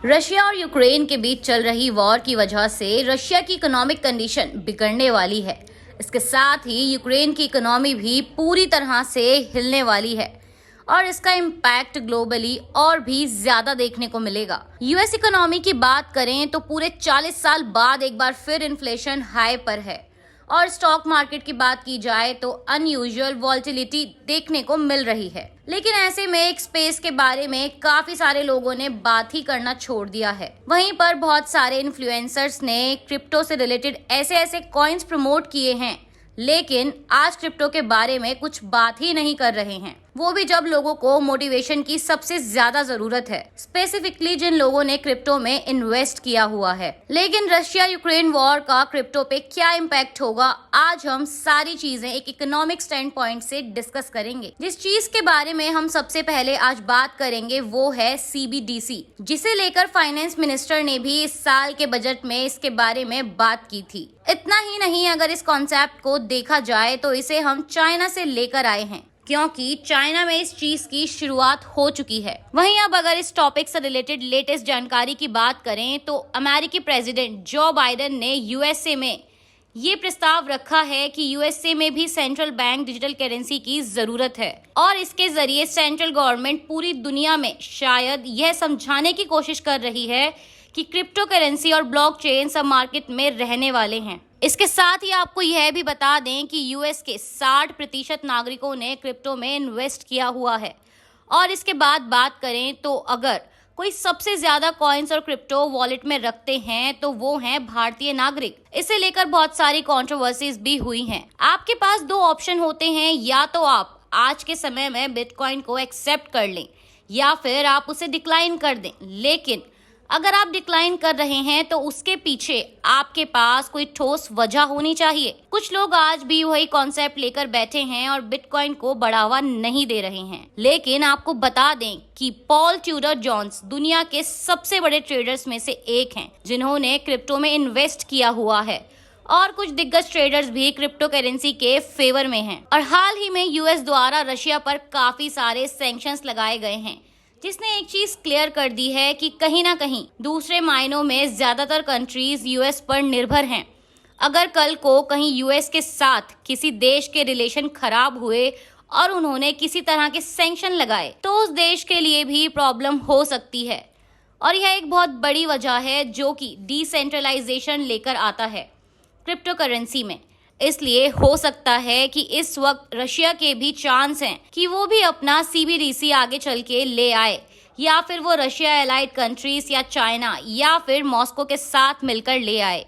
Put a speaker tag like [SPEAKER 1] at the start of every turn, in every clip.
[SPEAKER 1] Russia और Ukraine के बीच चल रही वॉर की वजह से रशिया की इकोनॉमिक कंडीशन बिगड़ने वाली है। इसके साथ ही यूक्रेन की इकोनॉमी भी पूरी तरह से हिलने वाली है और इसका इम्पैक्ट ग्लोबली और भी ज्यादा देखने को मिलेगा। यूएस इकोनॉमी की बात करें तो पूरे 40 साल बाद एक बार फिर इन्फ्लेशन हाई पर है और स्टॉक मार्केट की बात की जाए तो अनयूजुअल वॉलेटिलिटी देखने को मिल रही है। लेकिन ऐसे में एक स्पेस के बारे में काफी सारे लोगों ने बात ही करना छोड़ दिया है। वहीं पर बहुत सारे इन्फ्लुएंसर्स ने क्रिप्टो से रिलेटेड ऐसे ऐसे कॉइन्स प्रमोट किए हैं, लेकिन आज क्रिप्टो के बारे में कुछ बात ही नहीं कर रहे हैं, वो भी जब लोगों को मोटिवेशन की सबसे ज्यादा जरूरत है, स्पेसिफिकली जिन लोगों ने क्रिप्टो में इन्वेस्ट किया हुआ है। लेकिन रशिया यूक्रेन वॉर का क्रिप्टो पे क्या इम्पैक्ट होगा, आज हम सारी चीजें एक इकोनॉमिक स्टैंड पॉइंट से डिस्कस करेंगे। जिस चीज के बारे में हम सबसे पहले आज बात करेंगे वो है CBDC, जिसे लेकर फाइनेंस मिनिस्टर ने भी इस साल के बजट में इसके बारे में बात की थी। इतना ही नहीं, अगर इस कॉन्सेप्ट को देखा जाए तो इसे हम चाइना से लेकर आए हैं, क्योंकि चाइना में इस चीज की शुरुआत हो चुकी है। वहीं अब अगर इस टॉपिक से रिलेटेड लेटेस्ट जानकारी की बात करें तो अमेरिकी प्रेसिडेंट जो बाइडेन ने यूएसए में ये प्रस्ताव रखा है कि यूएसए में भी सेंट्रल बैंक डिजिटल करेंसी की जरूरत है और इसके जरिए सेंट्रल गवर्नमेंट पूरी दुनिया में शायद यह समझाने की कोशिश कर रही है कि क्रिप्टो करेंसी और ब्लॉकचेन सब मार्केट में रहने वाले हैं। इसके साथ ही आपको यह भी बता दें कि यूएस के 60% नागरिकों ने क्रिप्टो में इन्वेस्ट किया हुआ है। और इसके बाद बात करें तो अगर कोई सबसे ज्यादा कॉइन्स और क्रिप्टो वॉलेट में रखते हैं तो वो हैं भारतीय नागरिक। इसे लेकर बहुत सारी कंट्रोवर्सीज भी हुई हैं। आपके पास दो ऑप्शन होते हैं, या तो आप आज के समय में बिटकॉइन को एक्सेप्ट कर लें या फिर आप उसे डिक्लाइन कर दें। लेकिन अगर आप डिक्लाइन कर रहे हैं तो उसके पीछे आपके पास कोई ठोस वजह होनी चाहिए। कुछ लोग आज भी वही कॉन्सेप्ट लेकर बैठे हैं और बिटकॉइन को बढ़ावा नहीं दे रहे हैं। लेकिन आपको बता दें कि पॉल ट्यूडर जोन्स दुनिया के सबसे बड़े ट्रेडर्स में से एक हैं, जिन्होंने क्रिप्टो में इन्वेस्ट किया हुआ है और कुछ दिग्गज ट्रेडर्स भी क्रिप्टो करेंसी के फेवर में हैं। और हाल ही में यूएस द्वारा रशिया पर काफी सारे सैंक्शंस लगाए गए हैं, जिसने एक चीज क्लियर कर दी है कि कहीं ना कहीं दूसरे मायनों में ज्यादातर कंट्रीज यूएस पर निर्भर हैं। अगर कल को कहीं यूएस के साथ किसी देश के रिलेशन खराब हुए और उन्होंने किसी तरह के सैंक्शन लगाए तो उस देश के लिए भी प्रॉब्लम हो सकती है। और यह एक बहुत बड़ी वजह है जो कि डिसेंट्रलाइजेशन लेकर आता है क्रिप्टो करेंसी में। इसलिए हो सकता है कि इस वक्त रशिया के भी चांस हैं कि वो भी अपना CBDC आगे चल के ले आए, या फिर वो रशिया एलाइड कंट्रीज या चाइना या फिर मॉस्को के साथ मिलकर ले आए।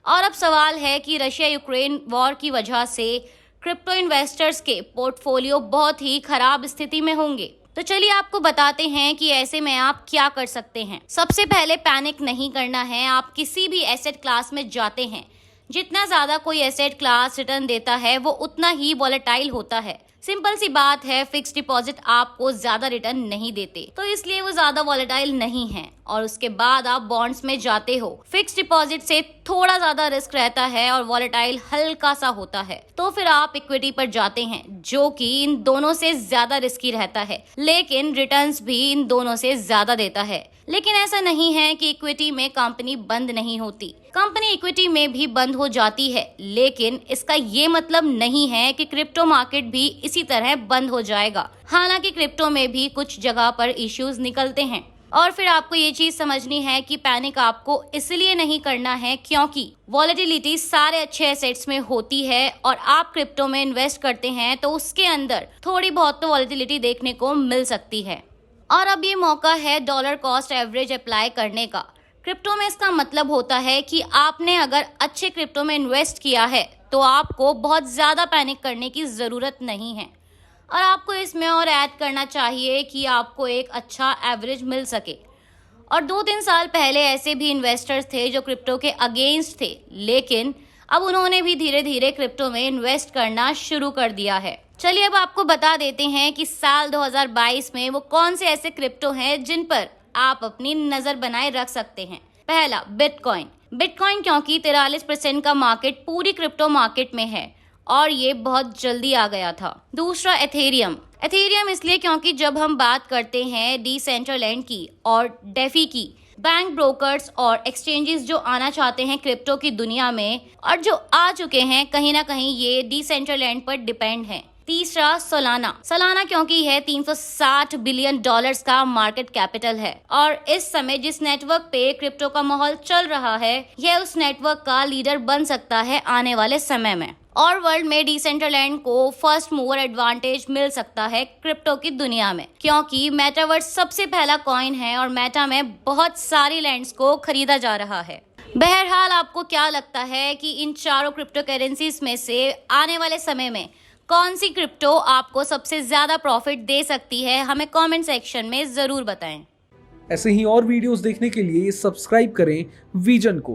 [SPEAKER 1] और अब सवाल है कि रशिया यूक्रेन वॉर की वजह से क्रिप्टो इन्वेस्टर्स के पोर्टफोलियो बहुत ही खराब स्थिति में होंगे। तो चलिए आपको बताते हैं कि ऐसे में आप क्या कर सकते हैं। सबसे पहले पैनिक नहीं करना है। आप किसी भी एसेट क्लास में जाते हैं, जितना ज्यादा कोई एसेट क्लास रिटर्न देता है वो उतना ही वॉलेटाइल होता है। सिंपल सी बात है, फिक्स डिपॉजिट आपको ज्यादा रिटर्न नहीं देते तो इसलिए वो ज्यादा वॉलेटाइल नहीं है। और उसके बाद आप बॉन्ड्स में जाते हो, फिक्स डिपॉजिट से थोड़ा ज्यादा रिस्क रहता है और वॉलेटाइल हल्का सा होता है। तो फिर आप इक्विटी पर जाते हैं, जो कि इन दोनों से ज्यादा रिस्की रहता है, लेकिन रिटर्न्स भी इन दोनों से ज्यादा देता है। लेकिन ऐसा नहीं है कि इक्विटी में कंपनी बंद नहीं होती, कंपनी इक्विटी में भी बंद हो जाती है। लेकिन इसका ये मतलब नहीं है कि क्रिप्टो मार्केट भी इसी तरह बंद हो जाएगा। हालांकि क्रिप्टो में भी कुछ जगह पर इश्यूज निकलते हैं। और फिर आपको ये चीज समझनी है कि पैनिक आपको इसलिए नहीं करना है क्योंकि वॉलेटिलिटी सारे अच्छे एसेट्स में होती है और आप क्रिप्टो में इन्वेस्ट करते हैं तो उसके अंदर थोड़ी बहुत तो वॉलेटिलिटी देखने को मिल सकती है। और अब ये मौका है डॉलर कॉस्ट एवरेज अप्लाई करने का। क्रिप्टो में इसका मतलब होता है कि आपने अगर अच्छे क्रिप्टो में इन्वेस्ट किया है तो आपको बहुत ज्यादा पैनिक करने की जरूरत नहीं है। और आपको इसमें और ऐड करना चाहिए कि आपको एक अच्छा एवरेज मिल सके। और 2-3 साल पहले ऐसे भी इन्वेस्टर्स थे जो क्रिप्टो के अगेंस्ट थे, लेकिन अब उन्होंने भी धीरे धीरे क्रिप्टो में इन्वेस्ट करना शुरू कर दिया है। चलिए अब आपको बता देते हैं कि साल 2022 में वो कौन से ऐसे क्रिप्टो हैं जिन पर आप अपनी नजर बनाए रख सकते हैं। पहला, बिटकॉइन। बिटकॉइन क्योंकि 43% का मार्केट पूरी क्रिप्टो मार्केट में है और ये बहुत जल्दी आ गया था। दूसरा, एथेरियम। एथेरियम इसलिए क्योंकि जब हम बात करते हैं डिसेंट्रलैंड की और डेफी की बैंक ब्रोकर्स और एक्सचेंजेस जो आना चाहते हैं क्रिप्टो की दुनिया में और जो आ चुके हैं, कहीं ना कहीं ये डिसेंट्रलैंड पर डिपेंड हैं। तीसरा, सोलाना क्योंकि है 360 बिलियन डॉलर्स का मार्केट कैपिटल है और इस समय जिस नेटवर्क पे क्रिप्टो का माहौल चल रहा है, यह उस नेटवर्क का लीडर बन सकता है आने वाले समय में। और वर्ल्ड में डिसेंट्रलैंड को फर्स्ट मूवर एडवांटेज मिल सकता है क्रिप्टो की दुनिया में, क्योंकि मेटावर्स सबसे पहला कॉइन है और मेटा में बहुत सारी लैंड्स को खरीदा जा रहा है। बहरहाल, आपको क्या लगता है कि इन चारों क्रिप्टो करेंसीज में से आने वाले समय में कौन सी क्रिप्टो आपको सबसे ज्यादा प्रॉफिट दे सकती है? हमें कमेंट सेक्शन में जरूर बताएं।
[SPEAKER 2] ऐसे ही और वीडियोस देखने के लिए सब्सक्राइब करें विजन को।